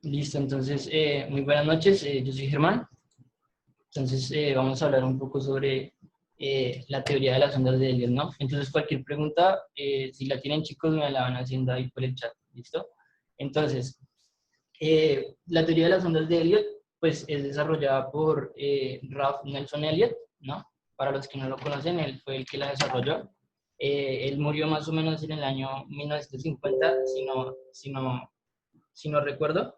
Listo, entonces, muy buenas noches, yo soy Germán. Entonces, vamos a hablar un poco sobre la teoría de las ondas de Elliot, ¿no? Entonces, cualquier pregunta, si la tienen chicos, me la van haciendo ahí por el chat, ¿listo? Entonces, la teoría de las ondas de Elliot, pues, es desarrollada por Ralph Nelson Elliot, ¿no? Para los que no lo conocen, él fue el que la desarrolló. Él murió más o menos en el año 1950, si no recuerdo.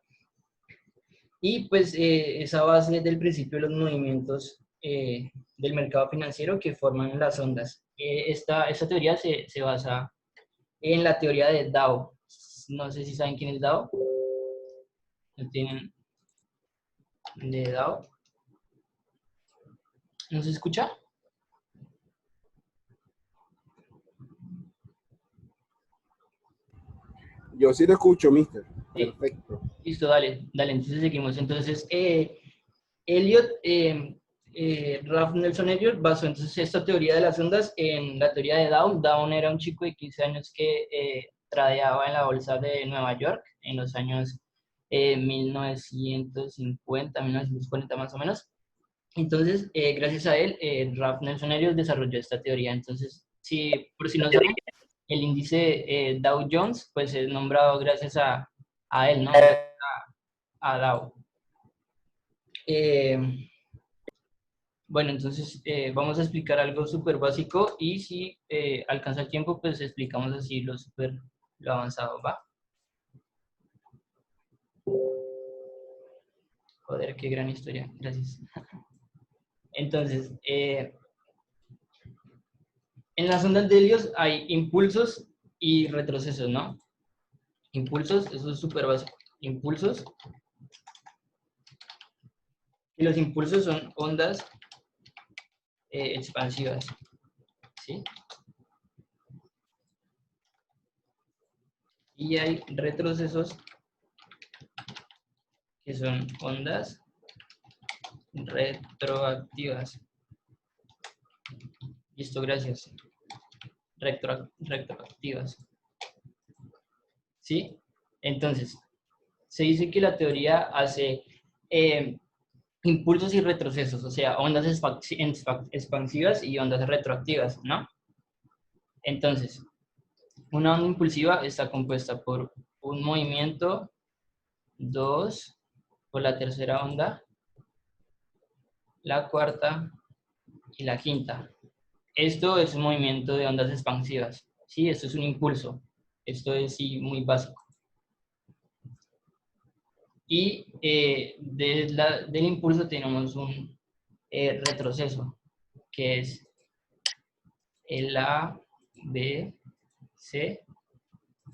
Y pues esa base del principio de los movimientos del mercado financiero que forman las ondas. Esta teoría se basa en la teoría de Dow. No sé si saben quién es Dow. ¿No tienen de Dow? ¿No se escucha? Yo sí lo escucho, mister. Sí. Perfecto. Listo, dale, dale, entonces seguimos. Entonces, Elliot, Ralph Nelson Elliot basó entonces esta teoría de las ondas en la teoría de Dow. Dow era un chico de 15 años que tradeaba en la bolsa de Nueva York en los años 1950, 1940 más o menos. Entonces, gracias a él, Ralph Nelson Elliot desarrolló esta teoría. Entonces, por si no saben, el índice Dow Jones, pues es nombrado gracias a él, ¿no? Gracias a Dow. Bueno, entonces vamos a explicar algo súper básico y si alcanza el tiempo, pues explicamos así lo avanzado, ¿va? Joder, qué gran historia, gracias. Entonces, en las ondas de Helios hay impulsos y retrocesos, ¿no? Impulsos, eso es súper básico. Impulsos. Y los impulsos son ondas expansivas, ¿sí? Y hay retrocesos que son ondas retroactivas. Listo, gracias. Retroactivas. ¿Sí? Entonces, se dice que la teoría hace impulsos y retrocesos, o sea, ondas expansivas y ondas retroactivas, ¿no? Entonces, una onda impulsiva está compuesta por un movimiento, dos, por la tercera onda, la cuarta y la quinta. Esto es un movimiento de ondas expansivas, ¿sí? Esto es un impulso. Esto es sí, muy básico. Y del impulso tenemos un retroceso, que es el A, B, C,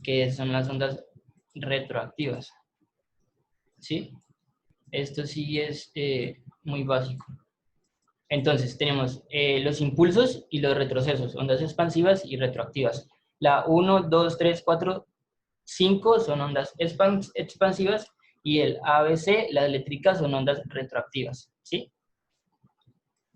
que son las ondas retroactivas. ¿Sí? Esto sí es muy básico. Entonces, tenemos los impulsos y los retrocesos, ondas expansivas y retroactivas. La 1, 2, 3, 4, 5 son ondas expansivas y el ABC, las eléctricas, son ondas retroactivas, ¿sí?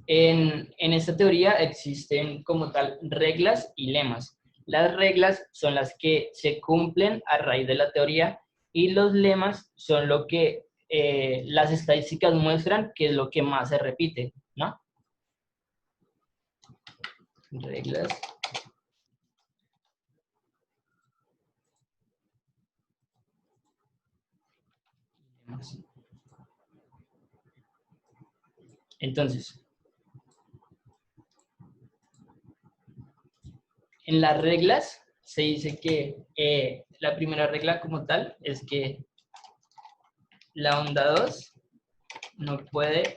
En esta teoría existen como tal reglas y lemas. Las reglas son las que se cumplen a raíz de la teoría y los lemas son lo que las estadísticas muestran que es lo que más se repite, ¿no? Reglas. Entonces, en las reglas se dice que la primera regla como tal es que la onda 2 no puede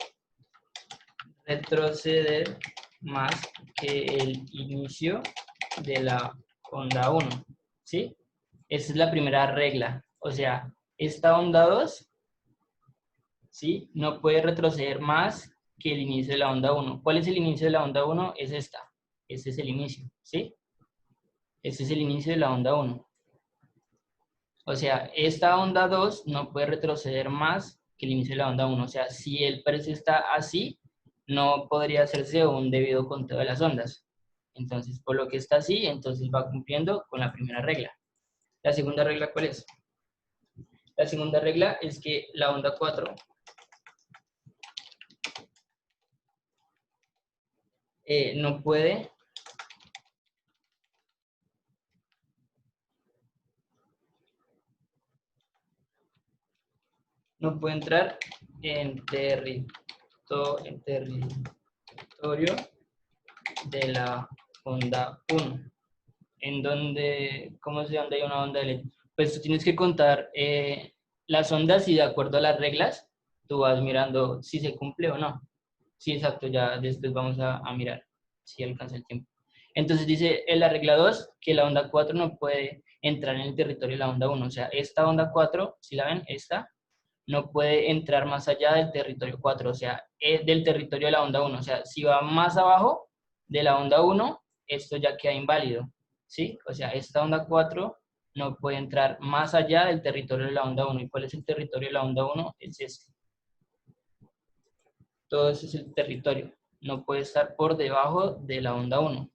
retroceder más que el inicio de la onda 1, ¿sí? Esa es la primera regla. O sea, esta onda 2, ¿sí? No puede retroceder más que el inicio de la onda 1. ¿Cuál es el inicio de la onda 1? Es esta. Este es el inicio, ¿sí? Este es el inicio de la onda 1. O sea, esta onda 2 no puede retroceder más que el inicio de la onda 1. O sea, si el precio está así, no podría hacerse un debido conteo de las ondas. Entonces, por lo que está así, entonces va cumpliendo con la primera regla. La segunda regla, ¿cuál es? La segunda regla es que la onda 4 no puede entrar en territorio de la onda 1. En donde, ¿cómo se llama? Hay una onda de pues tú tienes que contar las ondas y de acuerdo a las reglas, tú vas mirando si se cumple o no. Sí, exacto, ya después vamos a mirar si alcanza el tiempo. Entonces dice en la regla 2 que la onda 4 no puede entrar en el territorio de la onda 1. O sea, esta onda 4, si la ven, esta, no puede entrar más allá del territorio 4, o sea, del territorio de la onda 1. O sea, si va más abajo de la onda 1, esto ya queda inválido, ¿sí? O sea, esta onda 4 no puede entrar más allá del territorio de la onda 1. ¿Y cuál es el territorio de la onda 1? Es este. Todo ese es el territorio. No puede estar por debajo de la onda 1.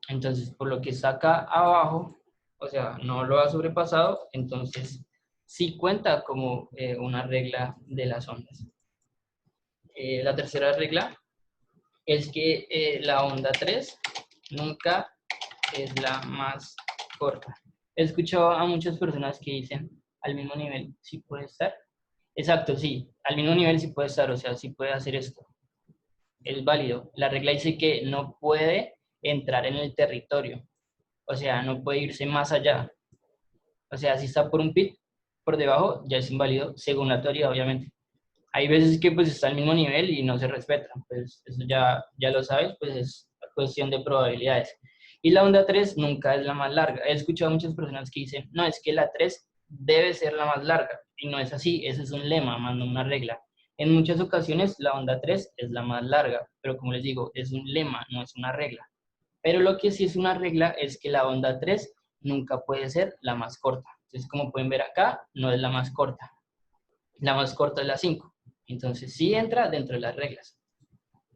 Entonces, por lo que está acá abajo, o sea, no lo ha sobrepasado, entonces sí cuenta como una regla de las ondas. La tercera regla es que la onda 3 nunca es la más corta. He escuchado a muchas personas que dicen al mismo nivel, sí puede estar. Exacto, sí, al mismo nivel sí puede estar, o sea, sí puede hacer esto. Es válido. La regla dice que no puede entrar en el territorio, o sea, no puede irse más allá. O sea, si está por un pit, por debajo, ya es inválido, según la teoría, obviamente. Hay veces que pues está al mismo nivel y no se respeta, pues eso ya lo sabes, pues es cuestión de probabilidades. Y la onda 3 nunca es la más larga. He escuchado a muchas personas que dicen, no, es que la 3 debe ser la más larga. Y no es así, ese es un lema, más no una regla. En muchas ocasiones la onda 3 es la más larga, pero como les digo, es un lema, no es una regla. Pero lo que sí es una regla es que la onda 3 nunca puede ser la más corta. Entonces, como pueden ver acá, no es la más corta. La más corta es la 5. Entonces, sí entra dentro de las reglas.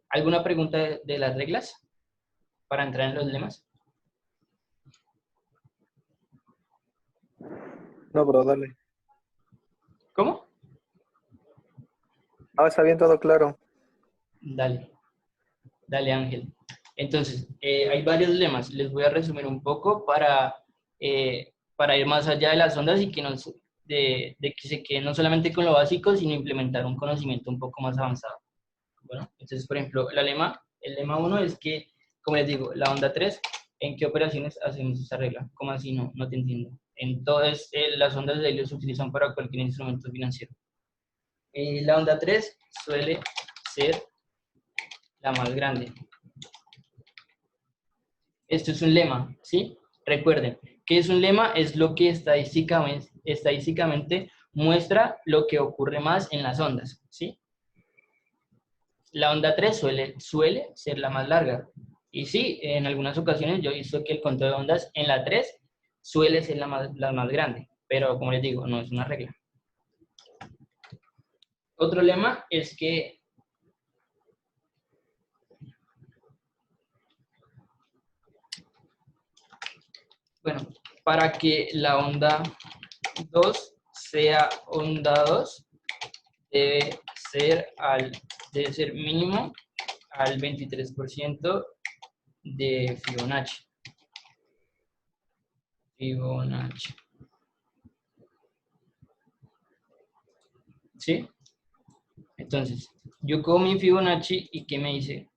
¿Alguna pregunta de las reglas para entrar en los lemas? No, bro, dale. ¿Cómo? Ah, está bien, todo claro. Dale, dale Ángel. Entonces, hay varios lemas. Les voy a resumir un poco para ir más allá de las ondas y que de que se queden no solamente con lo básico, sino implementar un conocimiento un poco más avanzado. Bueno, entonces, por ejemplo, el lema 1 es que, como les digo, la onda 3, ¿en qué operaciones hacemos esta regla? ¿Cómo así? No, no te entiendo. Entonces, las ondas de Helios se utilizan para cualquier instrumento financiero. La onda 3 suele ser la más grande. Esto es un lema, ¿sí? Recuerden, que es un lema? Es lo que estadísticamente muestra lo que ocurre más en las ondas, ¿sí? La onda 3 suele ser la más larga. Y sí, en algunas ocasiones yo he visto que el conteo de ondas en la 3 suele ser la más grande, pero como les digo, no es una regla. Otro lema es que bueno, para que la onda 2 sea onda 2, debe debe ser mínimo al 23% de Fibonacci. Fibonacci. ¿Sí? Entonces, yo cojo mi Fibonacci y ¿qué me dice?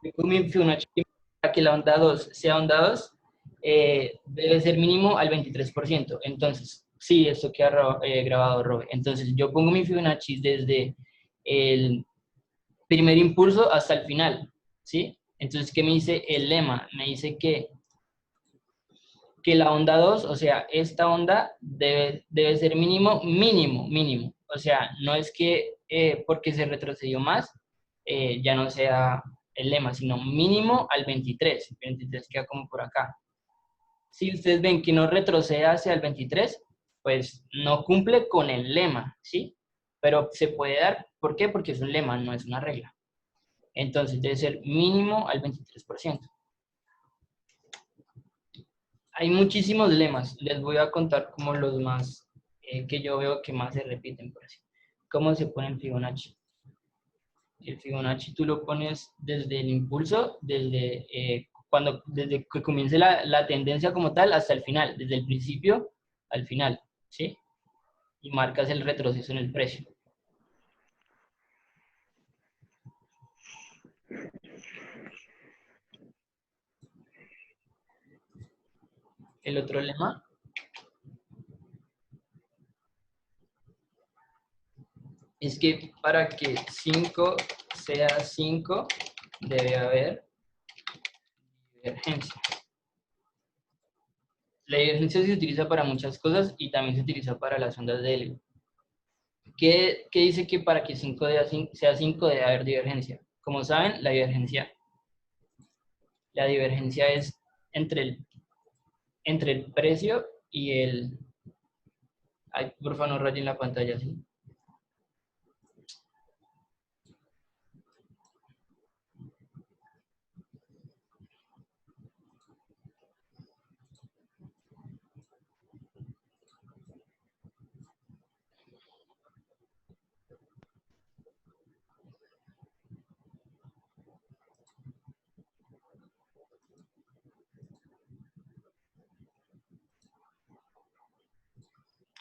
Yo cojo mi Fibonacci para que la onda 2 sea onda 2, debe ser mínimo al 23%. Entonces, sí, esto queda grabado, Robe. Entonces, yo pongo mi Fibonacci desde el primer impulso hasta el final, ¿sí? Entonces, ¿qué me dice el lema? Me dice que la onda 2, o sea, esta onda debe ser mínimo. O sea, no es que porque se retrocedió más, ya no sea el lema, sino mínimo al 23. 23 queda como por acá. Si ustedes ven que no retrocede hacia el 23, pues no cumple con el lema, ¿sí? Pero se puede dar, ¿por qué? Porque es un lema, no es una regla. Entonces debe ser mínimo al 23%. Hay muchísimos lemas, les voy a contar como los más que yo veo que más se repiten por así. ¿Cómo se pone el Fibonacci? El Fibonacci tú lo pones desde el impulso, desde que comience la tendencia como tal hasta el final, desde el principio al final, ¿sí? Y marcas el retroceso en el precio. El otro lema es que para que 5 sea 5 debe haber divergencia. La divergencia se utiliza para muchas cosas y también se utiliza para las ondas de helio. ¿Qué dice que para que 5 sea 5 debe haber divergencia? Como saben, la divergencia es entre el precio y el... Ay, por favor, no rayen la pantalla, ¿sí?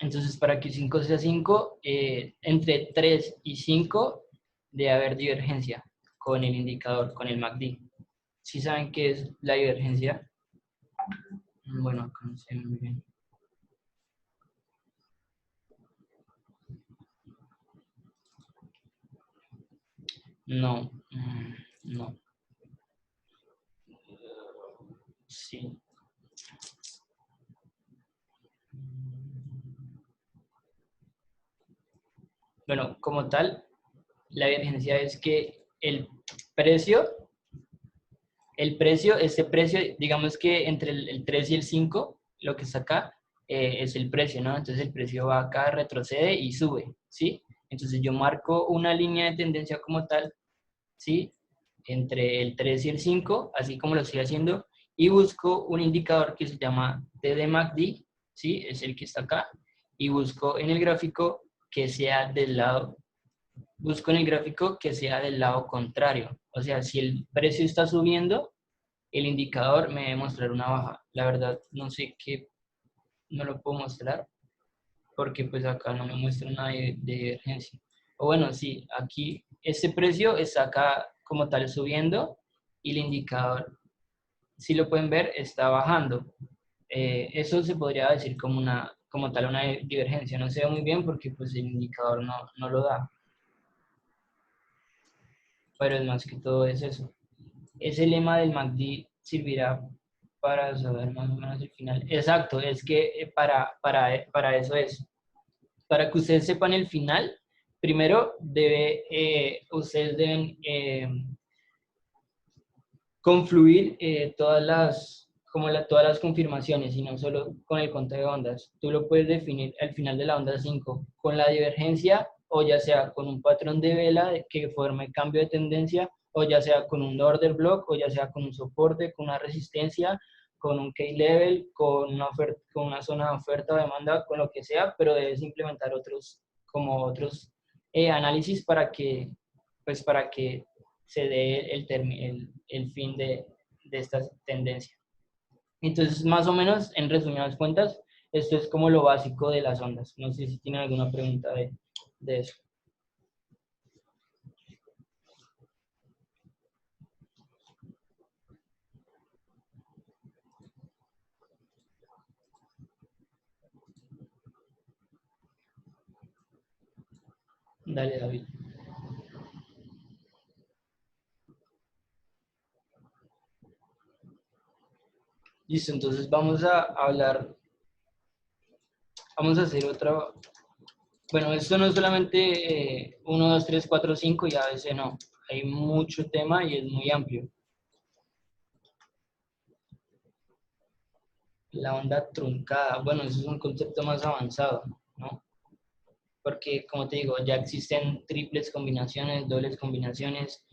Entonces, para que 5 sea 5, entre 3 y 5 debe haber divergencia con el indicador, con el MACD. ¿Sí saben qué es la divergencia? Bueno, acá no sé muy bien. No, no. Sí. Bueno, como tal, la divergencia es que precio, ese precio, digamos que entre el 3 y el 5, lo que está acá, es el precio, ¿no? Entonces el precio va acá, retrocede y sube, ¿sí? Entonces yo marco una línea de tendencia como tal, ¿sí? Entre el 3 y el 5, así como lo estoy haciendo, y busco un indicador que se llama TD-MACD, ¿sí? Es el que está acá, y busco en el gráfico que sea del lado, busco en el gráfico que sea del lado contrario. O sea, si el precio está subiendo, el indicador me debe mostrar una baja. La verdad, no sé qué, no lo puedo mostrar, porque pues acá no me muestra nada de divergencia. O bueno, sí, aquí este precio está acá como tal subiendo y el indicador, si lo pueden ver, está bajando. Eso se podría decir como tal una divergencia. No se ve muy bien porque pues el indicador no lo da, pero es más que todo es eso. Ese lema del MACD servirá para saber más o menos el final. Exacto, es que para eso es. Para que ustedes sepan el final, primero ustedes deben confluir todas las confirmaciones y no solo con el conteo de ondas. Tú lo puedes definir al final de la onda 5 con la divergencia o ya sea con un patrón de vela que forme cambio de tendencia o ya sea con un order block o ya sea con un soporte, con una resistencia, con un key level, con una zona de oferta o demanda, con lo que sea, pero debes implementar otros análisis para que se dé el fin de esta tendencia. Entonces, más o menos, en resumidas cuentas, esto es como lo básico de las ondas. No sé si tienen alguna pregunta de eso. Dale, David. Listo, entonces vamos a vamos a hacer otra. Bueno, esto no es solamente 1, 2, 3, 4, 5 y a veces no. Hay mucho tema y es muy amplio. La onda truncada, bueno, eso es un concepto más avanzado, ¿no? Porque, como te digo, ya existen triples combinaciones, dobles combinaciones,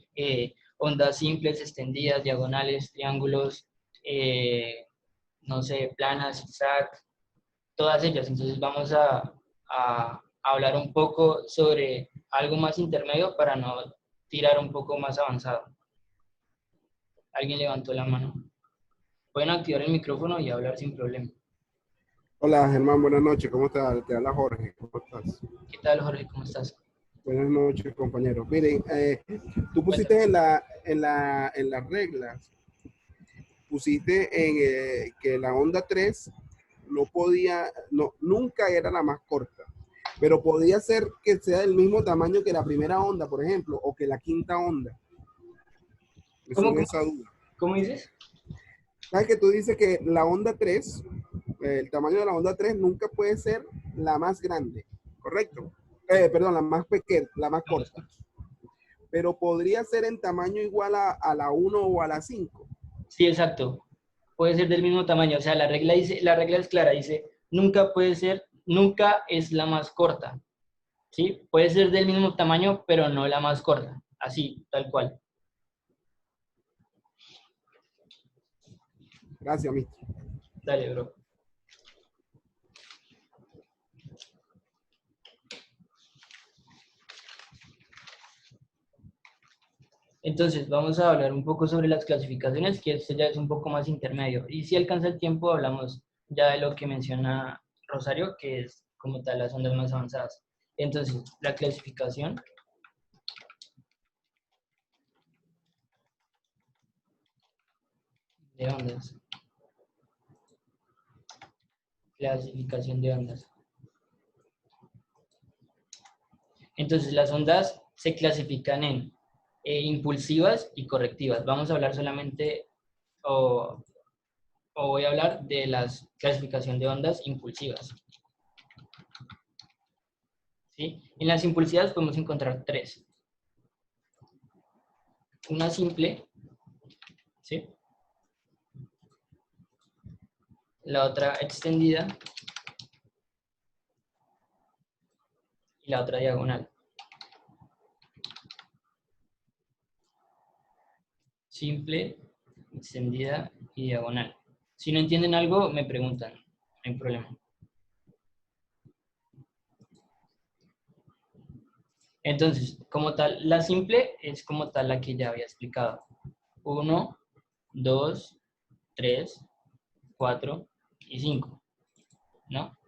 ondas simples, extendidas, diagonales, triángulos, no sé, planas, zigzag, todas ellas. Entonces vamos a hablar un poco sobre algo más intermedio para no tirar un poco más avanzado. Alguien levantó la mano. Pueden activar el micrófono y hablar sin problema. Hola Germán, buenas noches, ¿cómo estás? Te habla Jorge, ¿cómo estás? ¿Qué tal, Jorge? ¿Cómo estás? Buenas noches, compañeros. Miren, tú Cuéntame. pusiste en las reglas, pusiste que la onda 3 no podía, no, nunca era la más corta, pero podía ser que sea del mismo tamaño que la primera onda, por ejemplo, o que la quinta onda. Me ¿Cómo, surge cómo, esa duda. cómo dices? ¿Sabes que tú dices que la onda 3, el tamaño de la onda 3 nunca puede ser la más grande, ¿correcto? Perdón, la más pequeña, la más corta. Pero podría ser en tamaño igual a la uno o a la 5. Sí, exacto. Puede ser del mismo tamaño. O sea, la regla dice, la regla es clara, dice, nunca puede ser, nunca es la más corta. ¿Sí? Puede ser del mismo tamaño, pero no la más corta. Así, tal cual. Gracias, mister. Dale, bro. Entonces, vamos a hablar un poco sobre las clasificaciones, que esto ya es un poco más intermedio. Y si alcanza el tiempo, hablamos ya de lo que menciona Rosario, que es como tal las ondas más avanzadas. Entonces, la clasificación de ondas. Clasificación de ondas. Entonces, las ondas se clasifican en impulsivas y correctivas. Vamos a hablar solamente, o, o voy a hablar de la clasificación de ondas impulsivas. ¿Sí? En las impulsivas podemos encontrar tres. Una simple, ¿sí? La otra extendida y la otra diagonal. Simple, extendida y diagonal. Si no entienden algo, me preguntan, no hay problema. Entonces, como tal, la simple es como tal la que ya había explicado. 1, 2, 3, 4 y 5, ¿no?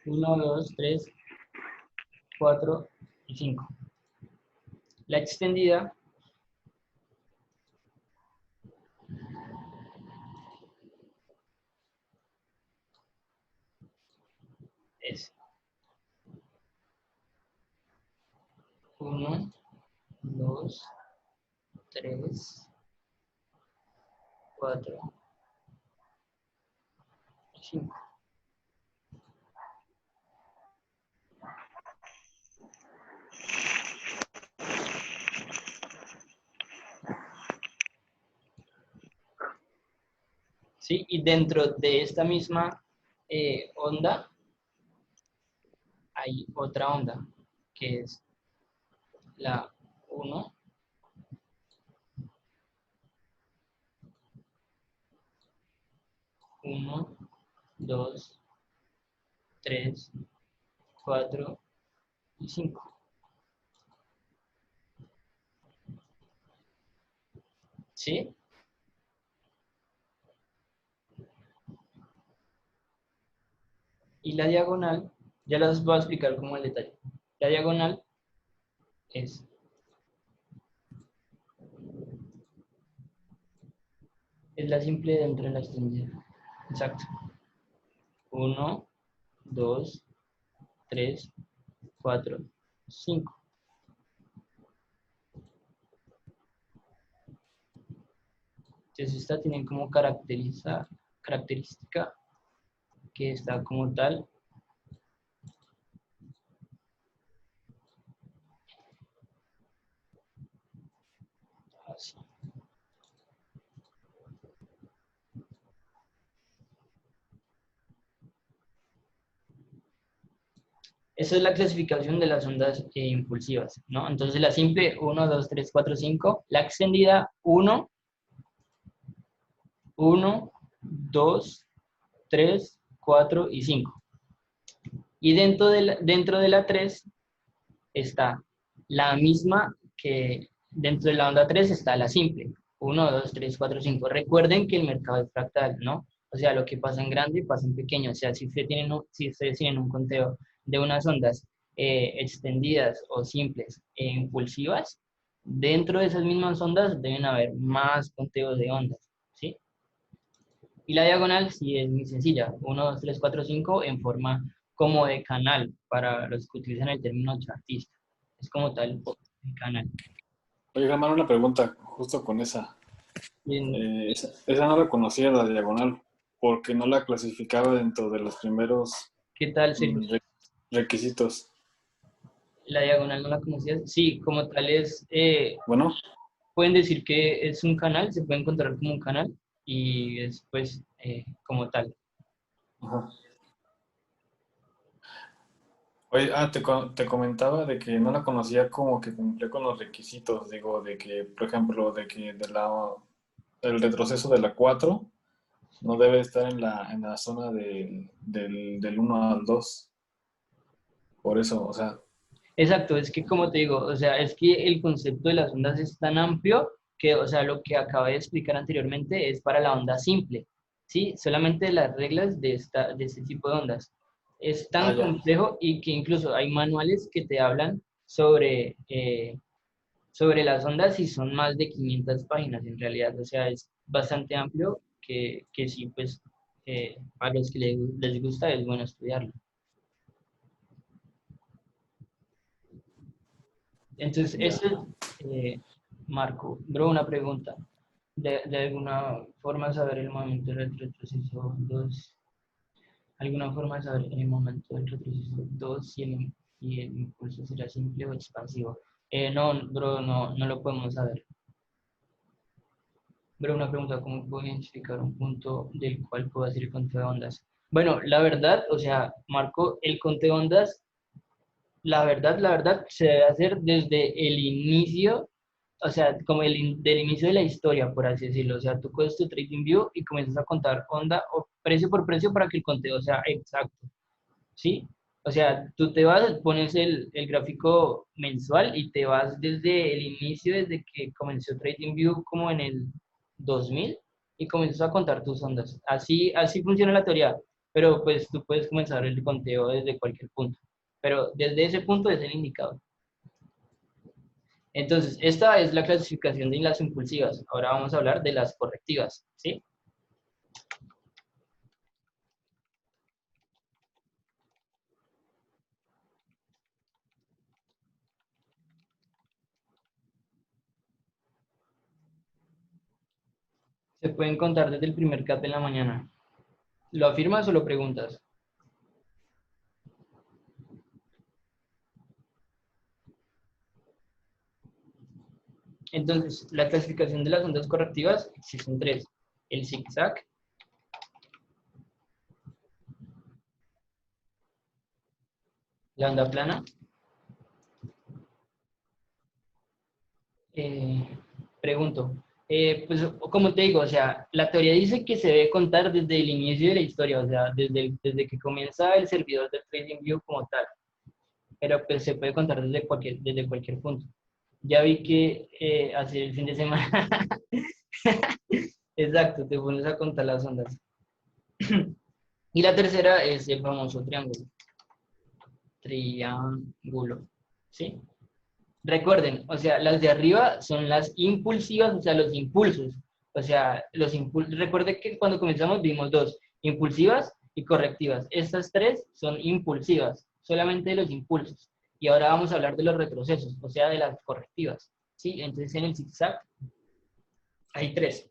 Uno, 2, 3, 4 y 5. La extendida es 1, 2, 3, 4 y 5. ¿Sí? Y dentro de esta misma onda hay otra onda, que es la 1, 1, 2, 3, 4 y 5. ¿Sí? Y la diagonal, ya las voy a explicar como el detalle. La diagonal es la simple dentro de la extendida. Exacto. 1, 2, 3, 4, 5. Entonces esta tiene como característica que está como tal. Así. esa es la clasificación de las ondas impulsivas, ¿no? Entonces la simple 1, 2, 3, 4, 5, la extendida 1, 1, 2, 3, 4 y 5. Y dentro de la 3 está la misma que dentro de la onda 3 está la simple. 1, 2, 3, 4, 5. Recuerden que el mercado es fractal, ¿no? O sea, lo que pasa en grande pasa en pequeño. O sea, si ustedes tienen un conteo de unas ondas extendidas o simples e impulsivas, dentro de esas mismas ondas deben haber más conteos de ondas, ¿sí? Y la diagonal sí es muy sencilla. 1, 2, 3, 4, 5 en forma como de canal para los que utilizan el término chartista. Es como tal el canal. Oye, Germán, una pregunta justo con esa. Bien, Esa no la conocía, la diagonal, porque no la clasificaba dentro de los primeros ¿qué tal, Sergio? requisitos. La diagonal no la conocías. Sí, como tal es, Bueno, pueden decir que es un canal, se puede encontrar como un canal y es pues como tal. ajá. Oye, te comentaba de que no la conocía como que cumplía con los requisitos, digo, de que, por ejemplo, de que el retroceso de la 4 no debe estar en la zona del 1 al 2. Por eso, o sea, Exacto, es que como te digo, o sea, es que el concepto de las ondas es tan amplio que, o sea, lo que acabé de explicar anteriormente es para la onda simple, ¿sí? Solamente las reglas de este tipo de ondas. Es tan ya. complejo y que incluso hay manuales que te hablan sobre las ondas y son más de 500 páginas en realidad, o sea, es bastante amplio que sí, pues, a los que les gusta es bueno estudiarlo. Entonces, Ya. eso es, Marco, bro, una pregunta. De alguna forma saber el momento del retroceso 2, alguna forma de saber el momento del retroceso 2 y el impulso será simple o expansivo. No, bro, no lo podemos saber. Bro, una pregunta, ¿cómo puedo identificar un punto del cual puedo hacer el conteo de ondas? Bueno, la verdad, o sea, Marco, el conteo de ondas la verdad, se debe hacer desde el inicio, o sea, como del inicio de la historia, por así decirlo. O sea, tú coges tu TradingView y comienzas a contar onda o precio por precio para que el conteo sea exacto, ¿sí? O sea, tú te vas, pones el gráfico mensual y te vas desde el inicio, desde que comenzó TradingView como en el 2000 y comienzas a contar tus ondas. Así funciona la teoría, pero pues tú puedes comenzar el conteo desde cualquier punto. Pero desde ese punto es el indicador. Entonces, esta es la clasificación de las impulsivas. Ahora vamos a hablar de las correctivas, ¿sí? Se pueden contar desde el primer cap en la mañana. ¿Lo afirmas o lo preguntas? Entonces, la clasificación de las ondas correctivas existen tres. El zigzag, la onda plana. Pregunto, pues como te digo, o sea, la teoría dice que se debe contar desde el inicio de la historia, o sea, desde que comienza el servidor del TradingView como tal, pero pues se puede contar desde cualquier punto. Ya vi que hace el fin de semana, exacto, te pones a contar las ondas. Y la tercera es el famoso triángulo, ¿sí? Recuerden, o sea, las de arriba son las impulsivas, o sea, los impulsos. O sea, recuerden que cuando comenzamos vimos dos, impulsivas y correctivas. Estas tres son impulsivas, solamente los impulsos. Y ahora vamos a hablar de los retrocesos, o sea, de las correctivas. ¿Sí? Entonces en el zigzag hay tres.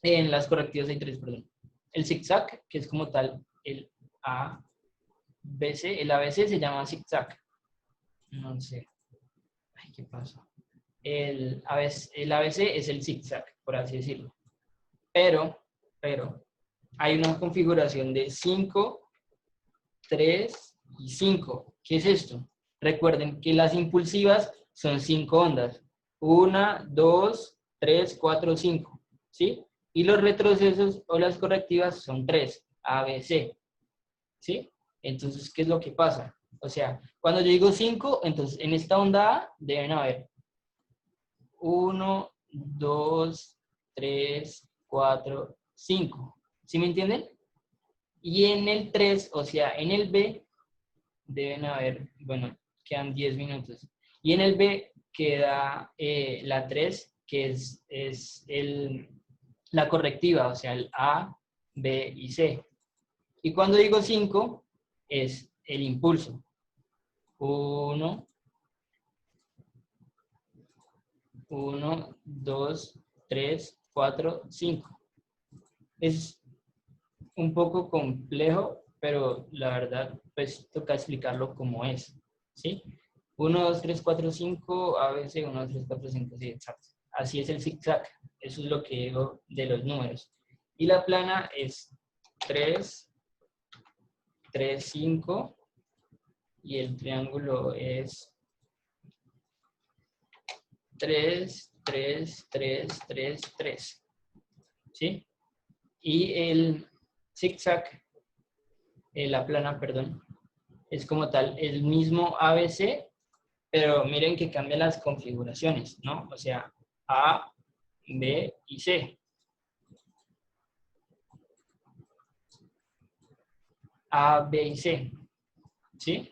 En las correctivas hay tres, perdón. El zigzag, que es como tal el ABC, el ABC se llama zigzag. No sé. Ay, ¿qué pasa? El ABC es el zigzag, por así decirlo. Pero hay una configuración de 5, 3 y 5, ¿Qué es esto? Recuerden que las impulsivas son 5 ondas. 1, 2, 3, 4, 5. ¿Sí? Y los retrocesos o las correctivas son 3, A, B, C. ¿Sí? Entonces, ¿qué es lo que pasa? O sea, cuando yo digo 5, entonces en esta onda A deben haber 1, 2, 3, 4, 5. ¿Sí me entienden? Y en el 3, o sea, en el B, deben haber, bueno, quedan 10 minutos. Y en el B queda la 3, que es la correctiva, o sea, el A, B y C. Y cuando digo 5, es el impulso. 1, 1, 2, 3, 4, 5. Es un poco complejo, pero la verdad, pues toca explicarlo como es, ¿sí? 1, 2, 3, 4, 5, a veces 1, 2, 3, 4, 5, sí, exacto. Así es el zigzag, eso es lo que digo de los números. Y la plana es 3, 3, 5, y el triángulo es 3, 3, 3, 3, 3, ¿sí? Y el zigzag, la plana, perdón, es como tal el mismo ABC, pero miren que cambia las configuraciones, ¿no? O sea, A, B y C. A, B y C, ¿sí?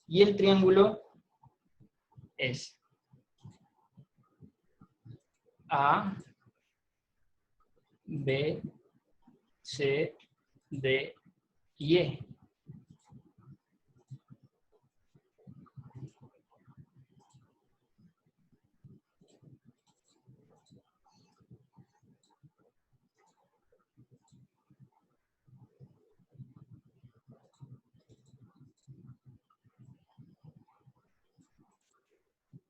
Y el triángulo es A, B, C, D y E.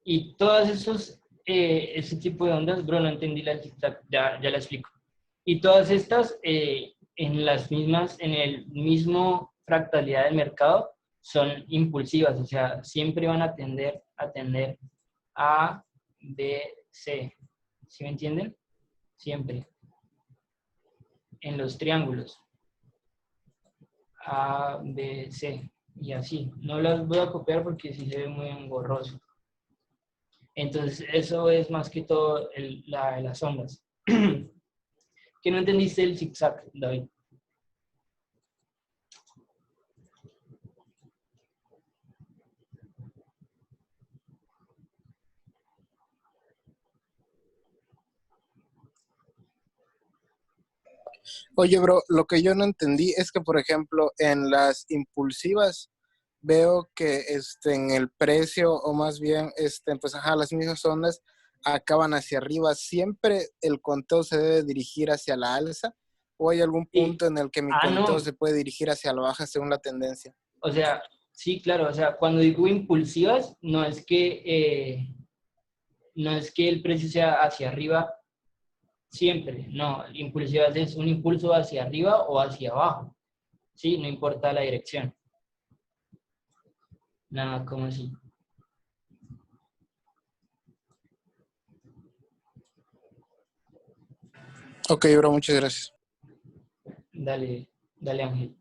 Y todos esos, ese tipo de ondas, bro, no entendí la zigzag, ya la explico. Y todas estas, en las mismas, en el mismo fractalidad del mercado, son impulsivas, o sea, siempre van a tender A, B, C. ¿Sí me entienden? Siempre. En los triángulos. A, B, C. Y así. No las voy a copiar porque si se ve muy engorroso. Entonces, eso es más que todo las ondas. ¿Que no entendiste el zigzag, David? Oye, bro, lo que yo no entendí es que, por ejemplo, en las impulsivas veo que en el precio, o más bien, pues ajá, las mismas ondas acaban hacia arriba. ¿Siempre el conteo se debe dirigir hacia la alza? ¿O hay algún Sí. punto en el que mi Ah, conteo no. se puede dirigir hacia la baja según la tendencia? O sea, sí, claro. O sea, cuando digo impulsivas, no es que el precio sea hacia arriba siempre. No, impulsivas es un impulso hacia arriba o hacia abajo. Sí, no importa la dirección. Nada, como así. Ok, bro, muchas gracias. Dale, dale, Ángel.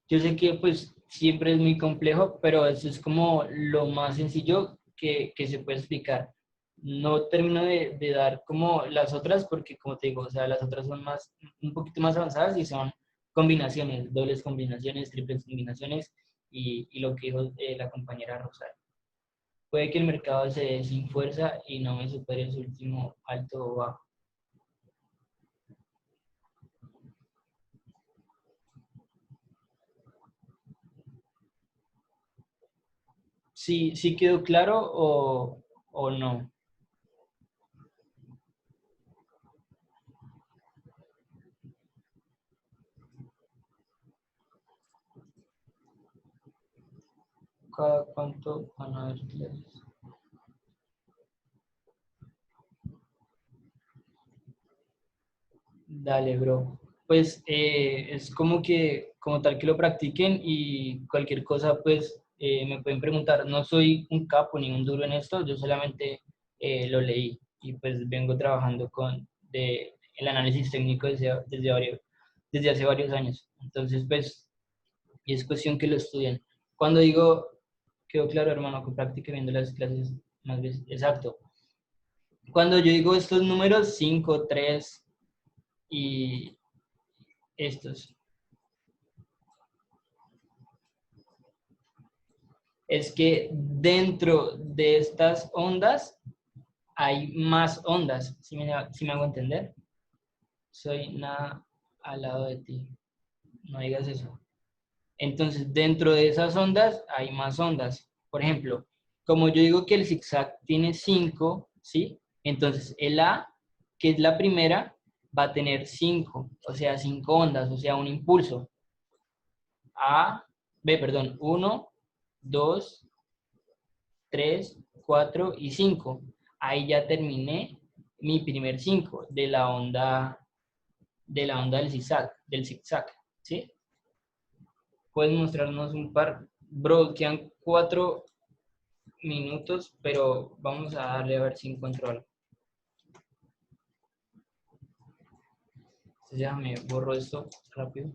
Yo sé que pues siempre es muy complejo, pero eso es como lo más sencillo que se puede explicar. No termino de dar como las otras porque como te digo, o sea, las otras son más, un poquito más avanzadas y son combinaciones, dobles combinaciones, triples combinaciones y lo que dijo la compañera Rosario. Puede que el mercado se dé sin fuerza y no me supere su último alto o bajo. ¿Sí, sí quedó claro o no? ¿Cada cuánto van a haber clases? Dale, bro. Pues es como que, como tal que lo practiquen y cualquier cosa, pues me pueden preguntar. No soy un capo ni un duro en esto, yo solamente lo leí y pues vengo trabajando con el análisis técnico desde hace varios años. Entonces, pues, y es cuestión que lo estudien. Cuando digo, quedó claro, hermano, que practique viendo las clases más veces. Exacto. Cuando yo digo estos números, 5 3 y estos, es que dentro de estas ondas hay más ondas, si me hago entender. Soy nada al lado de ti, no digas eso. Entonces, dentro de esas ondas hay más ondas. Por ejemplo, como yo digo que el zigzag tiene 5, ¿sí? Entonces, el A, que es la primera, va a tener 5, o sea, 5 ondas, o sea, un impulso. A, B, perdón, 1, 2, 3, 4 y 5. Ahí ya terminé mi primer 5 de la onda del zigzag, ¿sí? Puedes mostrarnos un par. Bro, quedan 4 minutos, pero vamos a darle a ver si encuentro algo. Entonces ya me borro esto rápido.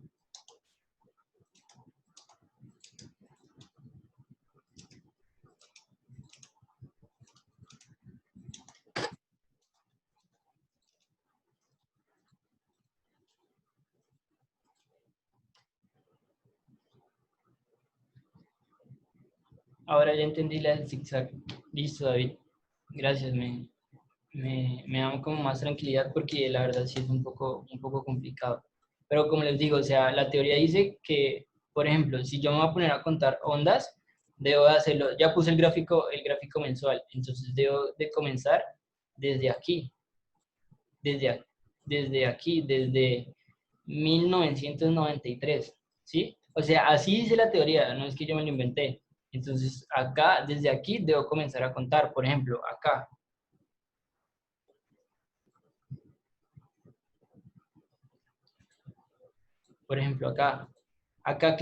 Ahora ya entendí la del zigzag. Listo, David. Gracias, me da como más tranquilidad porque la verdad sí es un poco complicado. Pero como les digo, o sea, la teoría dice que, por ejemplo, si yo me voy a poner a contar ondas, debo de hacerlo, ya puse el gráfico mensual, entonces debo de comenzar desde aquí, desde, desde 1993, ¿sí? O sea, así dice la teoría, no es que yo me lo inventé. Entonces, acá, desde aquí, debo comenzar a contar, por ejemplo, acá, por ejemplo, acá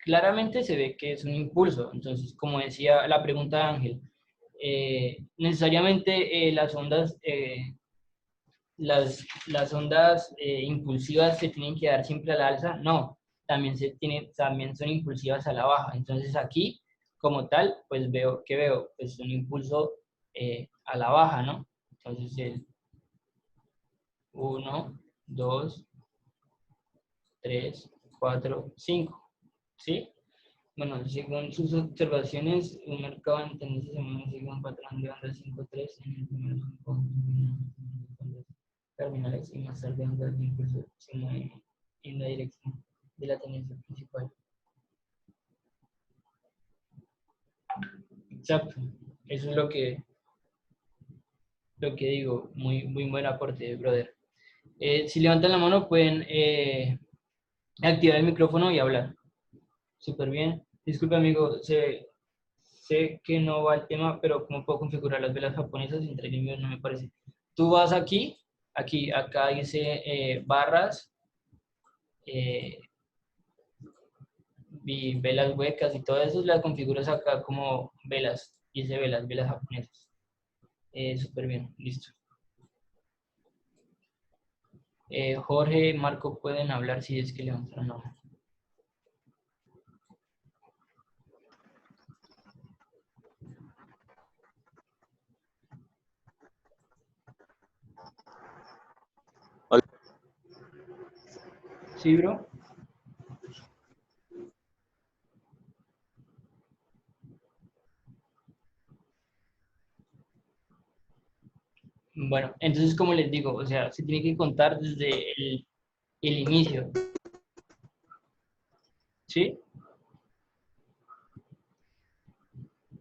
claramente se ve que es un impulso. Entonces, como decía la pregunta de Ángel, necesariamente las ondas impulsivas se tienen que dar siempre a la alza. No, también son impulsivas a la baja. Entonces, aquí, como tal, pues veo pues un impulso a la baja, ¿no? Entonces, el 1, 2, 3, 4, 5, ¿sí? Bueno, según sus observaciones, un mercado en tendencia semana sigue un patrón de onda 5-3 en el primer 5 terminales y más tarde ondas de impulso se mueve en la dirección de la tendencia principal. Exacto, eso es lo que digo, muy buen aporte, brother. Si levantan la mano pueden activar el micrófono y hablar. Súper bien. Disculpe, amigo, sé que no va el tema, pero ¿cómo puedo configurar las velas japonesas? Entre líneas no me parece. Tú vas acá dice barras eh, y velas huecas y todo eso, las configuras acá como velas, dice velas japonesas. Súper bien, listo. Jorge, Marco, pueden hablar si es que levantaron la mano. ¿Sí, bro? Bueno, entonces como les digo, o sea, se tiene que contar desde el inicio, ¿sí?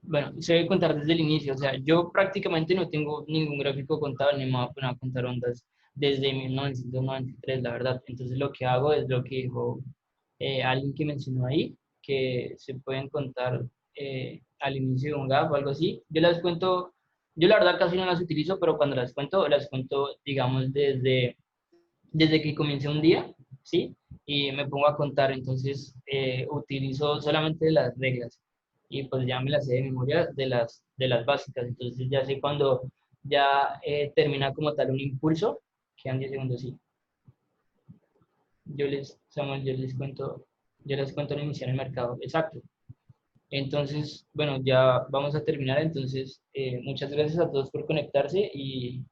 Bueno, se debe contar desde el inicio, o sea, yo prácticamente no tengo ningún gráfico contado ni me voy a poner a contar ondas desde 1993, la verdad. Entonces lo que hago es lo que dijo alguien que mencionó ahí, que se pueden contar al inicio de un gap o algo así. Yo las cuento, yo la verdad casi no las utilizo, pero cuando las cuento, digamos desde que comencé un día, ¿sí? Y me pongo a contar, entonces utilizo solamente las reglas y pues ya me las sé de memoria de las básicas, entonces ya sé cuando ya termina como tal un impulso, quedan 10 segundos, sí. Samuel, yo les cuento la iniciar el mercado, exacto. Entonces, bueno, ya vamos a terminar, entonces muchas gracias a todos por conectarse y